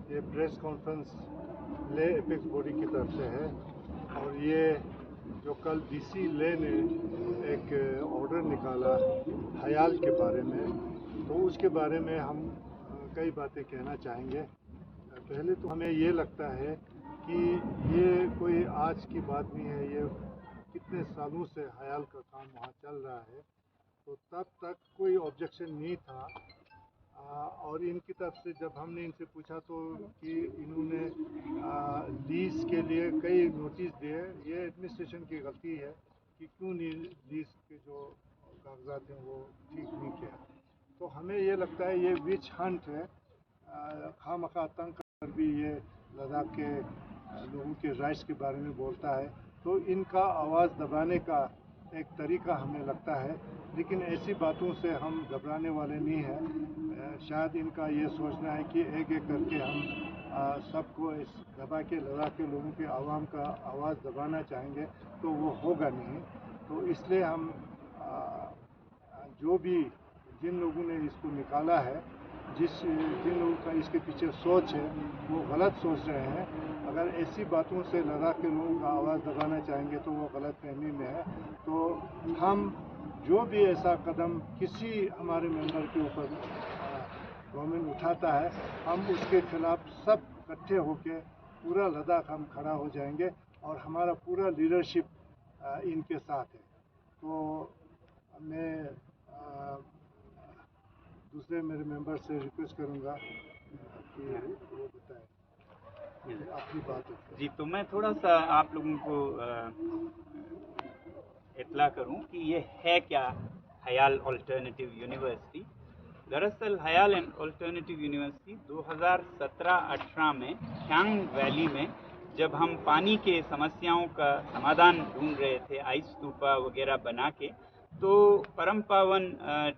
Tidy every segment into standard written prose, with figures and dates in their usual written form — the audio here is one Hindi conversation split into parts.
ये प्रेस कॉन्फ्रेंस ले एपेक्स बॉडी की तरफ से है और ये जो कल डीसी ले ने एक ऑर्डर निकाला हयाल के बारे में, तो उसके बारे में हम कई बातें कहना चाहेंगे। पहले तो हमें ये लगता है कि ये कोई आज की बात नहीं है, ये कितने सालों से हयाल का काम वहाँ चल रहा है, तो तब तक कोई ऑब्जेक्शन नहीं था। और इनकी तरफ से जब हमने इनसे पूछा तो कि इन्होंने लीज के लिए कई नोटिस दिए। ये एडमिनिस्ट्रेशन की गलती है कि क्यों नहीं लीज के जो कागजात हैं वो ठीक नहीं किया। तो हमें ये लगता है ये विच हंट है, खामखा आतंक कर भी ये लद्दाख के लोगों के राइट्स के बारे में बोलता है, तो इनका आवाज़ दबाने का एक तरीका हमें लगता है। लेकिन ऐसी बातों से हम घबराने वाले नहीं हैं। शायद इनका ये सोचना है कि एक एक करके हम सबको इस दबा के लद्दाख के लोगों के आवाम का आवाज़ दबाना चाहेंगे, तो वो होगा नहीं। तो इसलिए हम जो भी जिन लोगों ने इसको निकाला है, जिन लोगों का इसके पीछे सोच है, वो गलत सोच रहे हैं। अगर ऐसी बातों से लद्दाख के लोगों का आवाज़ दबाना चाहेंगे तो वो गलत फहमी में है। तो हम जो भी ऐसा कदम किसी हमारे मेंबर के ऊपर गवर्नमेंट उठाता है, हम उसके खिलाफ सब इकट्ठे होकर पूरा लद्दाख हम खड़ा हो जाएंगे और हमारा पूरा लीडरशिप इनके साथ है। तो मैं दूसरे मेरे मेंबर से रिक्वेस्ट करूंगा कि वो बताएं अपनी बात। जी, तो मैं थोड़ा सा आप लोगों को इत्तला करूं कि ये है क्या हयाल अल्टरनेटिव यूनिवर्सिटी। दरअसल हयाल अल्टरनेटिव यूनिवर्सिटी 2017-18 में फ्यांग वैली में जब हम पानी के समस्याओं का समाधान ढूंढ रहे थे, आइस स्तूपा वगैरह बना के, तो परम पावन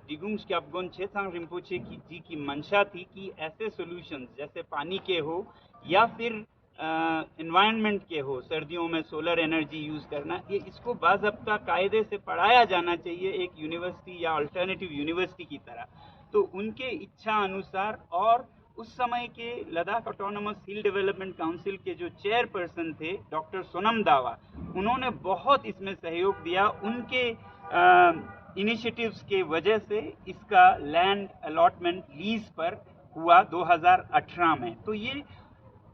डिगुंग ग्याब्गोन छेसांग रिम्पोचे जी की मंशा थी कि ऐसे सॉल्यूशंस जैसे पानी के हो या फिर एनवायरनमेंट के हो, सर्दियों में सोलर एनर्जी यूज़ करना, ये इसको बाज़ाब्ता कायदे से पढ़ाया जाना चाहिए एक यूनिवर्सिटी या अल्टरनेटिव यूनिवर्सिटी की तरह। तो उनके इच्छा अनुसार, और उस समय के लद्दाख ऑटोनोमस हिल डेवलपमेंट काउंसिल के जो चेयरपर्सन थे डॉक्टर सोनम दावा, उन्होंने बहुत इसमें सहयोग दिया। उनके इनिशिएटिव्स के वजह से इसका लैंड अलॉटमेंट लीज पर हुआ 2018 में। तो ये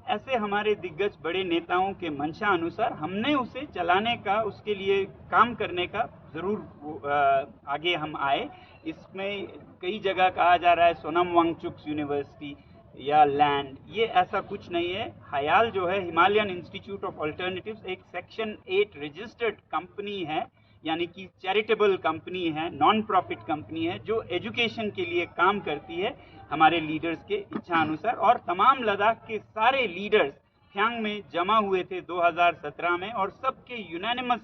ऐसे हमारे दिग्गज बड़े नेताओं के मंशा अनुसार हमने उसे चलाने का, उसके लिए काम करने का ज़रूर आगे हम आए। इसमें कई जगह कहा जा रहा है सोनम वांगचुक यूनिवर्सिटी या लैंड, ये ऐसा कुछ नहीं है। हयाल जो है हिमालयन इंस्टीट्यूट ऑफ अल्टरनेटिव्स एक सेक्शन 8 रजिस्टर्ड कंपनी है, यानी कि चैरिटेबल कंपनी है, नॉन प्रॉफिट कंपनी है, जो एजुकेशन के लिए काम करती है हमारे लीडर्स के इच्छा अनुसार। और तमाम लद्दाख के सारे लीडर्स फ्यांग में जमा हुए थे 2017 में, और सबके यूनानिमस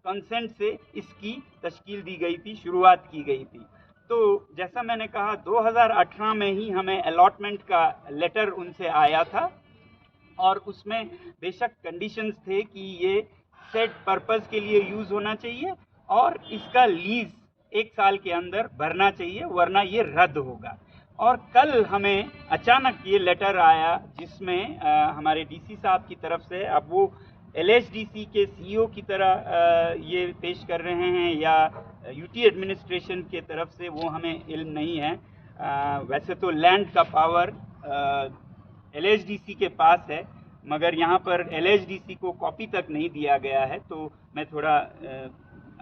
कंसेंट से इसकी तश्कील दी गई थी, शुरुआत की गई थी। तो जैसा मैंने कहा 2018 में ही हमें अलॉटमेंट का लेटर उनसे आया था, और उसमें बेशक कंडीशंस थे कि ये सेट पर्पस के लिए यूज़ होना चाहिए और इसका लीज 1 साल के अंदर भरना चाहिए, वरना ये रद्द होगा। और कल हमें अचानक ये लेटर आया जिसमें हमारे डीसी साहब की तरफ से, अब वो एलएचडीसी के सीईओ की तरह ये पेश कर रहे हैं या यूटी एडमिनिस्ट्रेशन के तरफ से, वो हमें इल्म नहीं है। वैसे तो लैंड का पावर एलएचडीसी के पास है, मगर यहाँ पर एलएचडीसी को कॉपी तक नहीं दिया गया है, तो मैं थोड़ा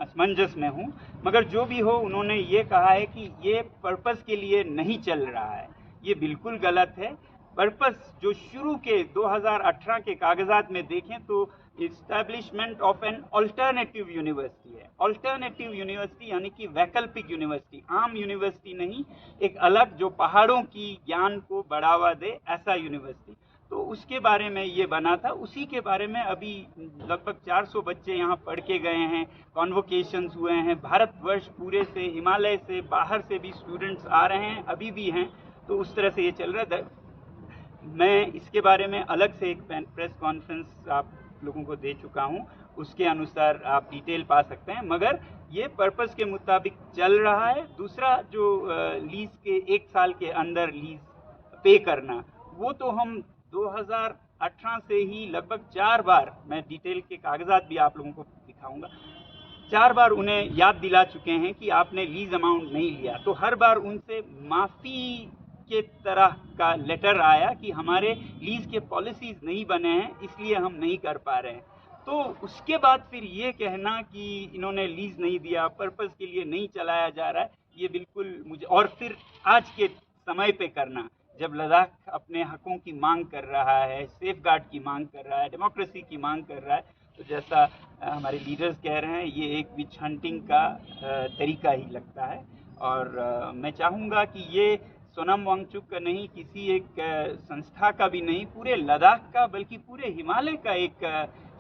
असमंजस में हूँ। मगर जो भी हो, उन्होंने ये कहा है कि ये पर्पस के लिए नहीं चल रहा है। ये बिल्कुल गलत है। पर्पस जो शुरू के 2018 के कागजात में देखें तो establishment of an alternative university है। अल्टरनेटिव यूनिवर्सिटी यानी कि वैकल्पिक यूनिवर्सिटी, आम यूनिवर्सिटी नहीं, एक अलग जो पहाड़ों की ज्ञान को बढ़ावा दे, ऐसा यूनिवर्सिटी। तो उसके बारे में ये बना था, उसी के बारे में अभी लगभग 400 बच्चे यहाँ पढ़ के गए हैं, कॉन्वोकेशंस हुए हैं, भारतवर्ष पूरे से, हिमालय से, बाहर से भी स्टूडेंट्स आ रहे हैं, अभी भी हैं। तो उस तरह से ये चल रहा है। मैं इसके बारे में अलग से एक प्रेस कॉन्फ्रेंस आप लोगों को दे चुका हूँ, उसके अनुसार आप डिटेल पा सकते हैं, मगर ये पर्पस के मुताबिक चल रहा है। दूसरा जो लीज के 1 साल के अंदर लीज पे करना, वो तो हम 2018 से ही लगभग 4 बार, मैं डिटेल के कागजात भी आप लोगों को दिखाऊंगा, 4 बार उन्हें याद दिला चुके हैं कि आपने लीज अमाउंट नहीं लिया। तो हर बार उनसे माफ़ी के तरह का लेटर आया कि हमारे लीज के पॉलिसीज नहीं बने हैं, इसलिए हम नहीं कर पा रहे हैं। तो उसके बाद फिर ये कहना कि इन्होंने लीज नहीं दिया, पर्पस के लिए नहीं चलाया जा रहा है, ये बिल्कुल मुझे, और फिर आज के समय पे करना जब लद्दाख अपने हकों की मांग कर रहा है, सेफ गार्ड की मांग कर रहा है, डेमोक्रेसी की मांग कर रहा है, तो जैसा हमारे लीडर्स कह रहे हैं, ये एक विच हंटिंग का तरीका ही लगता है। और मैं चाहूँगा कि ये सोनम वांगचुक का नहीं, किसी एक संस्था का भी नहीं, पूरे लद्दाख का बल्कि पूरे हिमालय का एक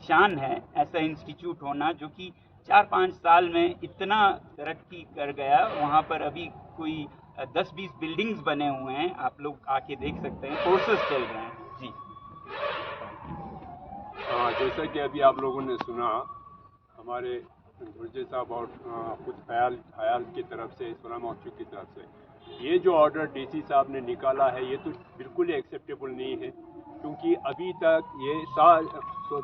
शान है ऐसा इंस्टीट्यूट होना, जो कि 4-5 साल में इतना तरक्की कर गया। वहाँ पर अभी कोई 10-20 बिल्डिंग्स बने हुए हैं, आप लोग आके देख सकते हैं, कोर्सेज चल रहे हैं जी। जैसा कि अभी आप लोगों ने सुना हमारे गुर्जे साहब और खुद ख्याल की तरफ से, सोनम वांगचुक की तरफ से, ये जो ऑर्डर डीसी साहब ने निकाला है ये तो बिल्कुल ही एक्सेप्टेबल नहीं है, क्योंकि अभी तक ये साल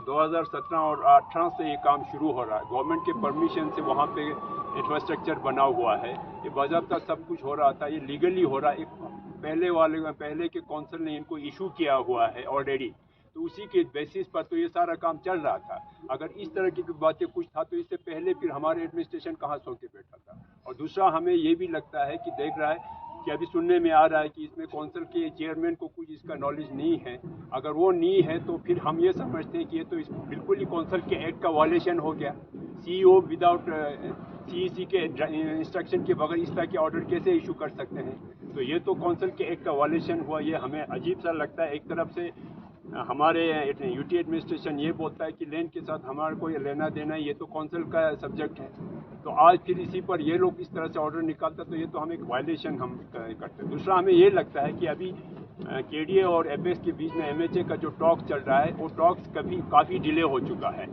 2017 और 18 से ये काम शुरू हो रहा है। गवर्नमेंट के परमिशन से वहाँ पे इंफ्रास्ट्रक्चर बना हुआ है, ये बाज़ाब्ता सब कुछ हो रहा था, ये लीगली हो रहा है। पहले के काउंसिल ने इनको इशू किया हुआ है ऑलरेडी, तो उसी के बेसिस पर तो ये सारा काम चल रहा था। अगर इस तरह की बातें कुछ था तो इससे पहले फिर हमारे एडमिनिस्ट्रेशन कहाँ सो के बैठा था। और दूसरा, हमें ये भी लगता है कि देख रहा है कि अभी सुनने में आ रहा है कि इसमें काउंसिल के चेयरमैन को कुछ इसका नॉलेज नहीं है। अगर वो नहीं है तो फिर हम ये समझते हैं कि ये तो बिल्कुल ही काउंसिल के एक्ट का वायलेशन हो गया। सीईओ विदाउट सीईसी के इंस्ट्रक्शन के बगैर इस तरह के ऑर्डर कैसे इशू कर सकते हैं? तो ये तो काउंसिल के एक्ट का वायलेशन हुआ। ये हमें अजीब सा लगता है। एक तरफ से हमारे यूटी एडमिनिस्ट्रेशन ये बोलता है कि लैंड के साथ हमारा कोई लेना देना है, ये तो काउंसिल का सब्जेक्ट है। तो आज फिर इसी पर ये लोग इस तरह से ऑर्डर निकालता, तो ये तो हम एक वायलेशन हम करते हैं। दूसरा, हमें ये लगता है कि अभी केडीए और एपेक्स के बीच में एमएचए का जो टॉक चल रहा है, वो टॉक्स काफ़ी डिले हो चुका है।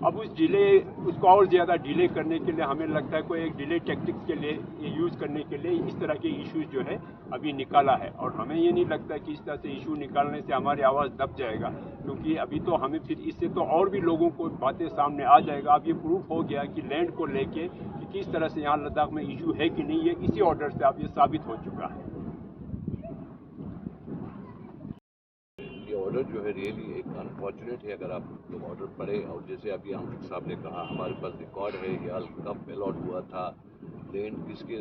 अब उसको और ज़्यादा डिले करने के लिए हमें लगता है कोई एक डिले टैक्टिक्स के लिए यूज़ करने के लिए इस तरह के इश्यूज जो है अभी निकाला है। और हमें ये नहीं लगता कि इस तरह से इशू निकालने से हमारी आवाज़ दब जाएगा, क्योंकि अभी तो हमें फिर इससे तो और भी लोगों को बातें सामने आ जाएगा। अब ये प्रूफ हो गया कि लैंड को लेके कि किस तरह से यहाँ लद्दाख में इशू है कि नहीं, ये इसी ऑर्डर से अब ये साबित हो चुका है। ऑर्डर जो है रियली एक अनफॉर्चुनेट है अगर आप लोग ऑर्डर पढ़े। और जैसे अभी वांगचुक साहब ने कहा, हमारे पास रिकॉर्ड है याल कब अलॉट हुआ था, लैंड किसके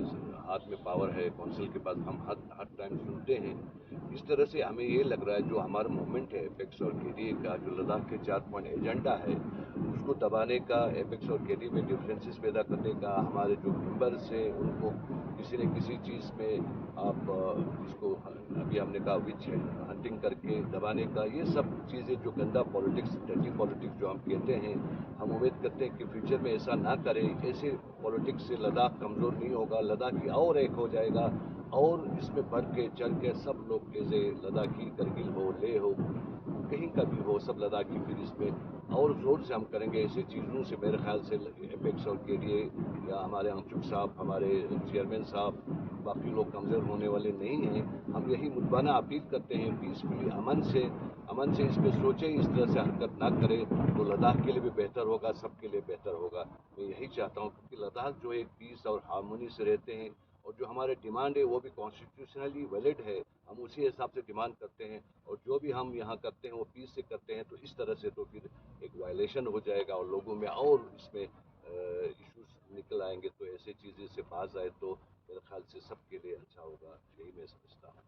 हाथ में पावर है, काउंसिल के पास, हम हर टाइम सुनते हैं। इस तरह से हमें ये लग रहा है जो हमारा मूवमेंट है एपेक्स और केडीए का, जो लद्दाख के 4 पॉइंट एजेंडा है, उसको दबाने का, एपेक्स और केडीए में डिफरेंसेस पैदा करने का, हमारे जो मेंबर्स हैं उनको किसी न किसी चीज़ में आप इसको अभी हमने कहा विच हंटिंग करके दबाने का, ये सब चीज़ें जो गंदा पॉलिटिक्स, डर्टी पॉलिटिक्स जो हम कहते हैं, हम उम्मीद करते हैं कि फ्यूचर में ऐसा ना करें। ऐसे पॉलिटिक्स से लद्दाख कमज़ोर नहीं होगा, लद्दाखी और एक हो जाएगा। और इसमें बढ़ के चढ़ के सब लोग जैसे लद्दाखी, करगिल हो, लेह हो, कहीं का भी हो, सब लद्दाखी फिर इसमें और ज़ोर से हम करेंगे। ऐसी चीज़ों से मेरे ख्याल से एपेक्स और केडीए या हमारे वांगचुक साहब, हमारे चेयरमैन साहब, बाकी लोग कमज़ोर होने वाले नहीं हैं। हम यही मुद्दाना अपील करते हैं पीसफुली, अमन से इस पर सोचें, इस तरह से हरकत ना करें तो लद्दाख के लिए भी बेहतर होगा, सबके लिए बेहतर होगा। मैं यही चाहता हूँ कि लद्दाख जो एक पीस और हार्मोनी से रहते हैं, और जो हमारे डिमांड है वो भी कॉन्स्टिट्यूशनली वैलिड है, हम उसी हिसाब से डिमांड करते हैं। और जो भी हम यहाँ करते हैं वो पीस से करते हैं, तो इस तरह से तो फिर एक वायलेशन हो जाएगा और लोगों में और इसमें इश्यूज निकल आएंगे। तो ऐसे चीज़ें से बाज आए तो मेरे ख्याल से सबके लिए अच्छा होगा, यही मैं समझता हूँ।